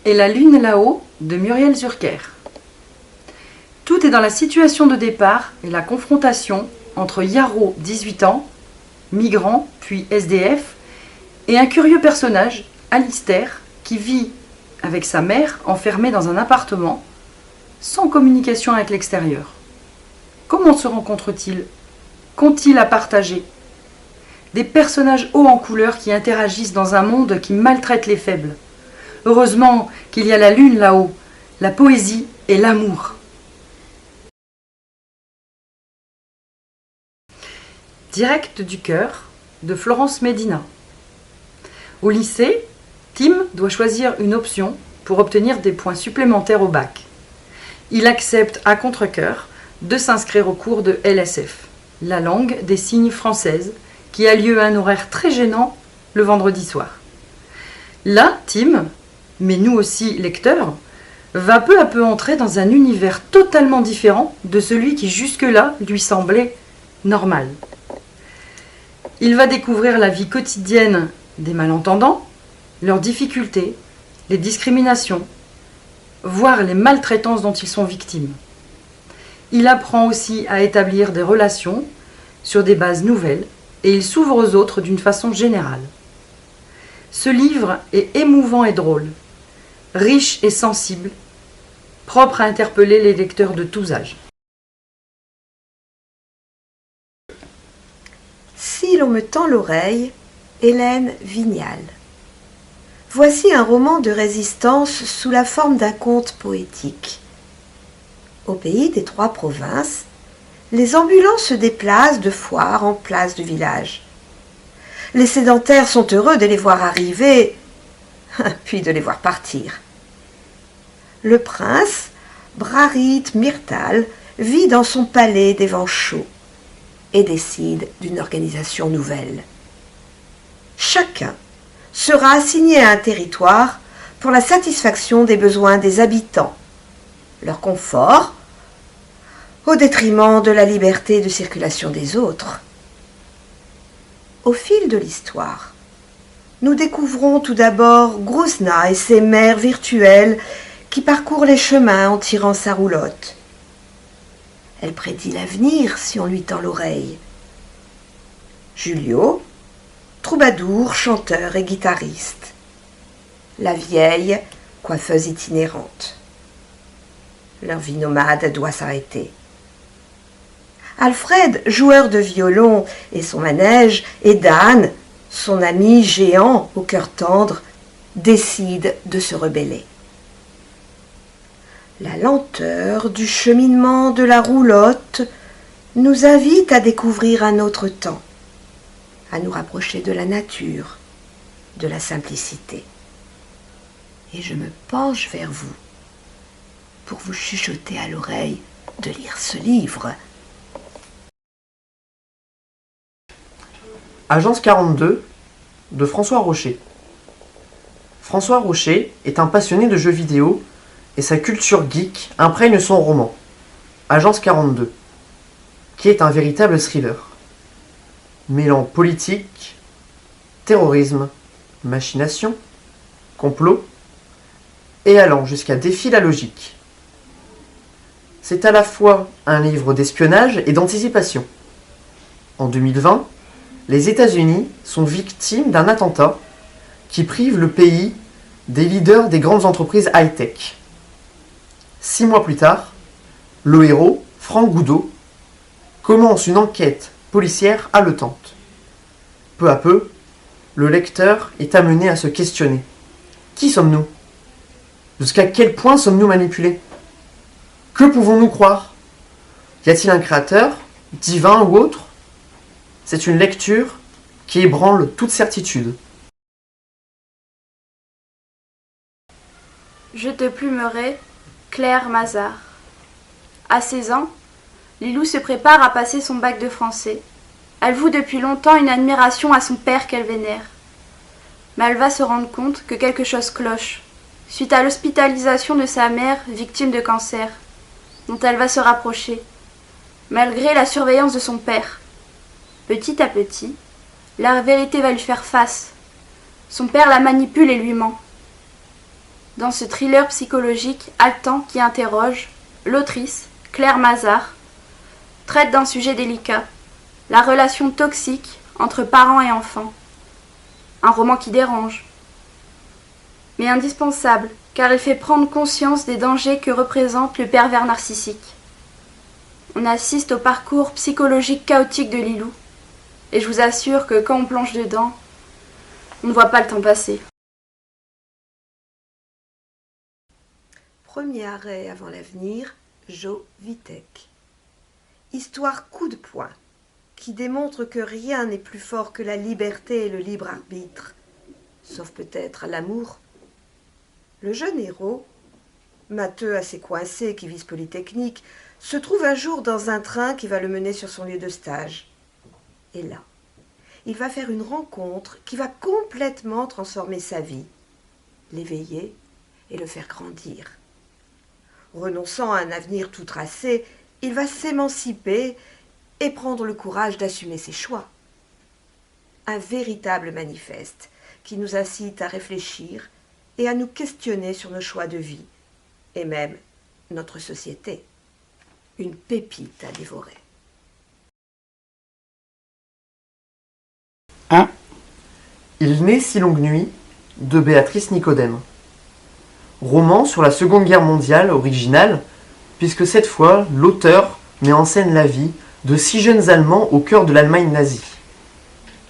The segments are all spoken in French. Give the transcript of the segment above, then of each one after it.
et la lune là-haut de Muriel Zurcher. Tout est dans la situation de départ et la confrontation entre Yarrow, 18 ans, migrant puis SDF, et un curieux personnage, Alistair, qui vit avec sa mère enfermée dans un appartement, sans communication avec l'extérieur. Comment se rencontrent-ils? Qu'ont-ils à partager? Des personnages hauts en couleur qui interagissent dans un monde qui maltraite les faibles. Heureusement qu'il y a la lune là-haut, la poésie et l'amour. Direct du cœur de Florence Medina. Au lycée, Tim doit choisir une option pour obtenir des points supplémentaires au bac. Il accepte à contre-cœur de s'inscrire au cours de LSF, la langue des signes française, qui a lieu à un horaire très gênant le vendredi soir. Là, Tim, mais nous aussi lecteurs, va peu à peu entrer dans un univers totalement différent de celui qui jusque-là lui semblait normal. Il va découvrir la vie quotidienne des malentendants, leurs difficultés, les discriminations, voire les maltraitances dont ils sont victimes. Il apprend aussi à établir des relations sur des bases nouvelles et il s'ouvre aux autres d'une façon générale. Ce livre est émouvant et drôle, riche et sensible, propre à interpeller les lecteurs de tous âges. Si l'on me tend l'oreille, Hélène Vignal. Voici un roman de résistance sous la forme d'un conte poétique. Au pays des 3 provinces, les ambulants se déplacent de foire en place du village. Les sédentaires sont heureux de les voir arriver, puis de les voir partir. Le prince, Brarit Myrtal, vit dans son palais des vents chauds et décide d'une organisation nouvelle. Chacun sera assigné à un territoire pour la satisfaction des besoins des habitants, leur confort, au détriment de la liberté de circulation des autres. Au fil de l'histoire, nous découvrons tout d'abord Grozna et ses mères virtuelles qui parcourent les chemins en tirant sa roulotte. Elle prédit l'avenir si on lui tend l'oreille. Julio, troubadour, chanteur et guitariste. La vieille, coiffeuse itinérante. Leur vie nomade doit s'arrêter. Alfred, joueur de violon et son manège, et Dan, son ami géant au cœur tendre, décident de se rebeller. La lenteur du cheminement de la roulotte nous invite à découvrir un autre temps, à nous rapprocher de la nature, de la simplicité. Et je me penche vers vous pour vous chuchoter à l'oreille de lire ce livre. Agence 42 de François Rocher. François Rocher est un passionné de jeux vidéo et sa culture geek imprègne son roman, Agence 42, qui est un véritable thriller. Mêlant politique, terrorisme, machination, complot, et allant jusqu'à défier la logique. C'est à la fois un livre d'espionnage et d'anticipation. En 2020, les États-Unis sont victimes d'un attentat qui prive le pays des leaders des grandes entreprises high-tech. 6 mois plus tard, le héros, Franck Goudot, commence une enquête policière haletante. Peu à peu, le lecteur est amené à se questionner. Qui sommes-nous? Jusqu'à quel point sommes-nous manipulés? Que pouvons-nous croire? Y a-t-il un créateur, divin ou autre? C'est une lecture qui ébranle toute certitude. Je te plumerai, Claire Mazard. À 16 ans, Lilou se prépare à passer son bac de français. Elle voue depuis longtemps une admiration à son père qu'elle vénère. Mais elle va se rendre compte que quelque chose cloche, suite à l'hospitalisation de sa mère victime de cancer, dont elle va se rapprocher, malgré la surveillance de son père. Petit à petit, la vérité va lui faire face. Son père la manipule et lui ment. Dans ce thriller psychologique haletant qui interroge, l'autrice, Claire Mazard, traite d'un sujet délicat, la relation toxique entre parents et enfants. Un roman qui dérange, mais indispensable, car il fait prendre conscience des dangers que représente le pervers narcissique. On assiste au parcours psychologique chaotique de Lilou, et je vous assure que quand on plonge dedans, on ne voit pas le temps passer. Premier arrêt avant l'avenir, Jo Vitek. Histoire coup de poing, qui démontre que rien n'est plus fort que la liberté et le libre arbitre, sauf peut-être l'amour. Le jeune héros, matheux assez coincé qui vise Polytechnique, se trouve un jour dans un train qui va le mener sur son lieu de stage. Et là, il va faire une rencontre qui va complètement transformer sa vie, l'éveiller et le faire grandir. Renonçant à un avenir tout tracé, il va s'émanciper et prendre le courage d'assumer ses choix. Un véritable manifeste qui nous incite à réfléchir et à nous questionner sur nos choix de vie, et même notre société. Une pépite à dévorer. 1. Il naît si longue nuit de Béatrice Nicodème. Roman sur la Seconde Guerre mondiale original, puisque cette fois, l'auteur met en scène la vie de 6 jeunes Allemands au cœur de l'Allemagne nazie.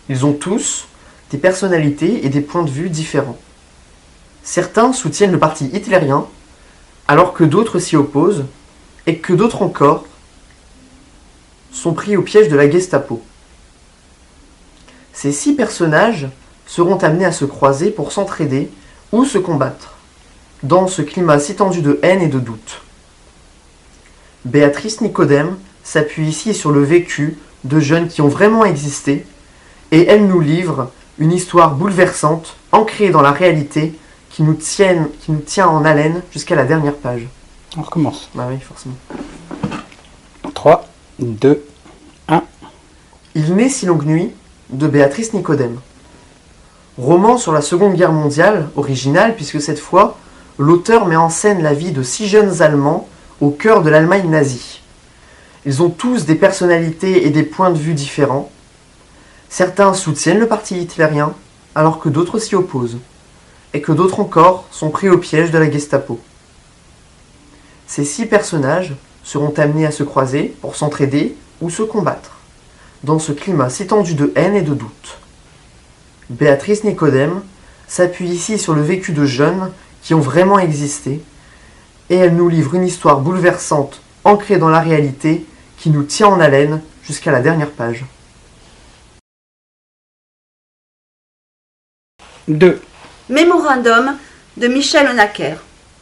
Ils ont tous des personnalités et des points de vue différents. Certains soutiennent le parti hitlérien, alors que d'autres s'y opposent, et que d'autres encore sont pris au piège de la Gestapo. Ces 6 personnages seront amenés à se croiser pour s'entraider ou se combattre, dans ce climat si tendu de haine et de doute. Béatrice Nicodème s'appuie ici sur le vécu de jeunes qui ont vraiment existé, et elle nous livre une histoire bouleversante, ancrée dans la réalité, qui nous tient en haleine jusqu'à la dernière page. On recommence. Bah oui, forcément. 3, 2, 1. Il naît si longue nuit de Béatrice Nicodème. Roman sur la Seconde Guerre mondiale, original, puisque cette fois, l'auteur met en scène la vie de 6 jeunes Allemands au cœur de l'Allemagne nazie. Ils ont tous des personnalités et des points de vue différents. Certains soutiennent le parti hitlérien, alors que d'autres s'y opposent, et que d'autres encore sont pris au piège de la Gestapo. Ces 6 personnages seront amenés à se croiser pour s'entraider ou se combattre, dans ce climat si tendu de haine et de doute. Béatrice Nicodème s'appuie ici sur le vécu de jeunes qui ont vraiment existé, et elle nous livre une histoire bouleversante, ancrée dans la réalité, qui nous tient en haleine jusqu'à la dernière page. 2. Mémorandum de Michel Honecker.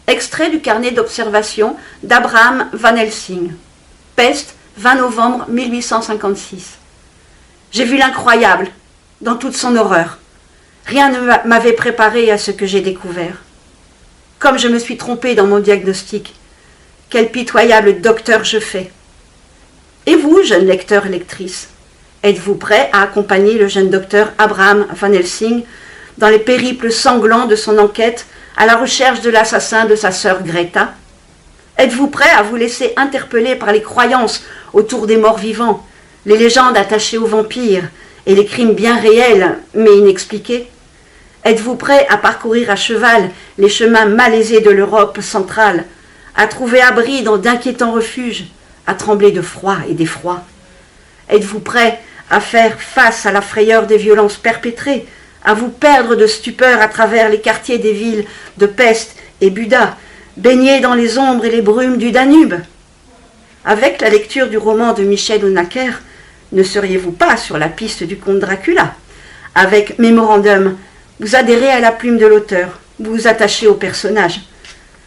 Extrait du carnet d'observation d'Abraham Van Helsing. Pest, 20 novembre 1856. J'ai vu l'incroyable, dans toute son horreur. Rien ne m'avait préparé à ce que j'ai découvert. Comme je me suis trompée dans mon diagnostic. Quel pitoyable docteur je fais. Et vous, jeune lecteur et lectrice, êtes-vous prêt à accompagner le jeune docteur Abraham Van Helsing dans les périples sanglants de son enquête à la recherche de l'assassin de sa sœur Greta? Êtes-vous prêt à vous laisser interpeller par les croyances autour des morts vivants, les légendes attachées aux vampires et les crimes bien réels mais inexpliqués? Êtes-vous prêt à parcourir à cheval les chemins malaisés de l'Europe centrale, à trouver abri dans d'inquiétants refuges, à trembler de froid et d'effroi? Êtes-vous prêt à faire face à la frayeur des violences perpétrées, à vous perdre de stupeur à travers les quartiers des villes de Pest et Buda, baignés dans les ombres et les brumes du Danube? Avec la lecture du roman de Michel Honecker, ne seriez-vous pas sur la piste du comte Dracula? Avec Mémorandum, vous adhérez à la plume de l'auteur, vous vous attachez au personnage,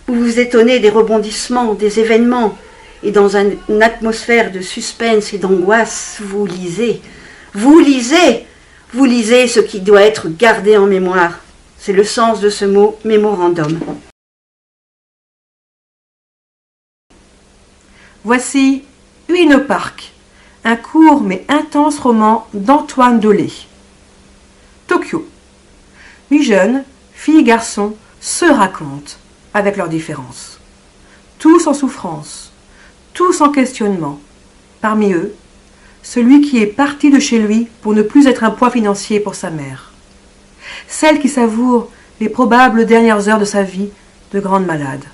vous vous étonnez des rebondissements, des événements, et dans une atmosphère de suspense et d'angoisse, vous lisez ce qui doit être gardé en mémoire. C'est le sens de ce mot mémorandum. Voici Huile au parc, un court mais intense roman d'Antoine Dolé. Tokyo. 8 jeunes, filles et garçons, se racontent. avec leurs différences. Tous en souffrance, tous en questionnement. Parmi eux, celui qui est parti de chez lui pour ne plus être un poids financier pour sa mère. Celle qui savoure les probables dernières heures de sa vie de grande malade.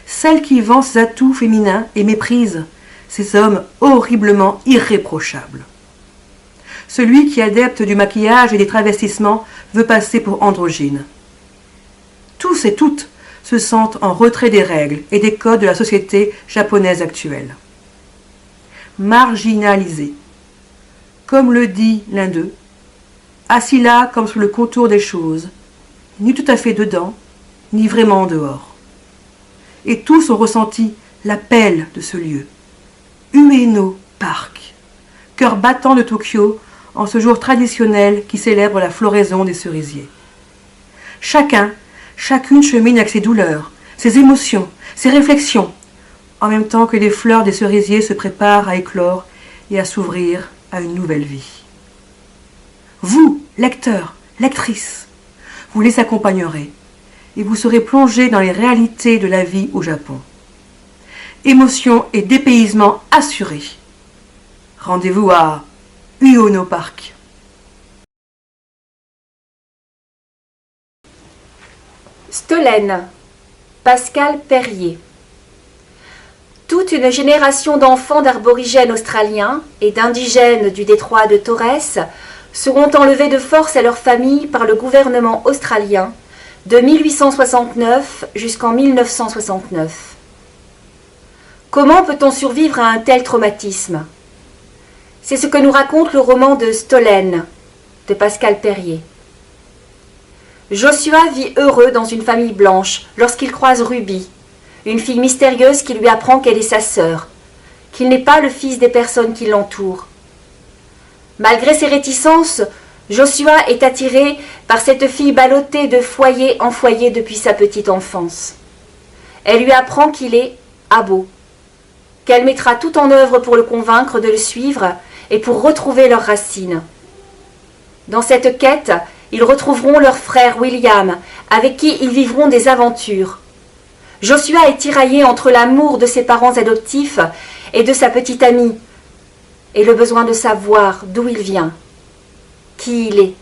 Celle qui vend ses atouts féminins et méprise ces hommes horriblement irréprochables. Celui qui, adepte du maquillage et des travestissements, veut passer pour androgyne. Tous et toutes se sentent en retrait des règles et des codes de la société japonaise actuelle. Marginalisés. Comme le dit l'un d'eux, assis là comme sous le contour des choses, ni tout à fait dedans, ni vraiment en dehors. Et tous ont ressenti l'appel de ce lieu. Ueno Park, cœur battant de Tokyo, en ce jour traditionnel qui célèbre la floraison des cerisiers. Chacune chemine avec ses douleurs, ses émotions, ses réflexions, en même temps que les fleurs des cerisiers se préparent à éclore et à s'ouvrir à une nouvelle vie. Vous, lecteurs, lectrices, vous les accompagnerez et vous serez plongés dans les réalités de la vie au Japon. Émotion et dépaysement assurés. Rendez-vous à Ueno Park. Stollen, Pascal Perrier. Toute une génération d'enfants d'aborigènes australiens et d'indigènes du détroit de Torres seront enlevés de force à leur famille par le gouvernement australien de 1869 jusqu'en 1969. Comment peut-on survivre à un tel traumatisme? C'est ce que nous raconte le roman de Stollen, de Pascal Perrier. Joshua vit heureux dans une famille blanche lorsqu'il croise Ruby, une fille mystérieuse qui lui apprend qu'elle est sa sœur, qu'il n'est pas le fils des personnes qui l'entourent. Malgré ses réticences, Joshua est attiré par cette fille ballottée de foyer en foyer depuis sa petite enfance. Elle lui apprend qu'il est abo, qu'elle mettra tout en œuvre pour le convaincre de le suivre et pour retrouver leurs racines. Dans cette quête, ils retrouveront leur frère William, avec qui ils vivront des aventures. Joshua est tiraillé entre l'amour de ses parents adoptifs et de sa petite amie, et le besoin de savoir d'où il vient, qui il est.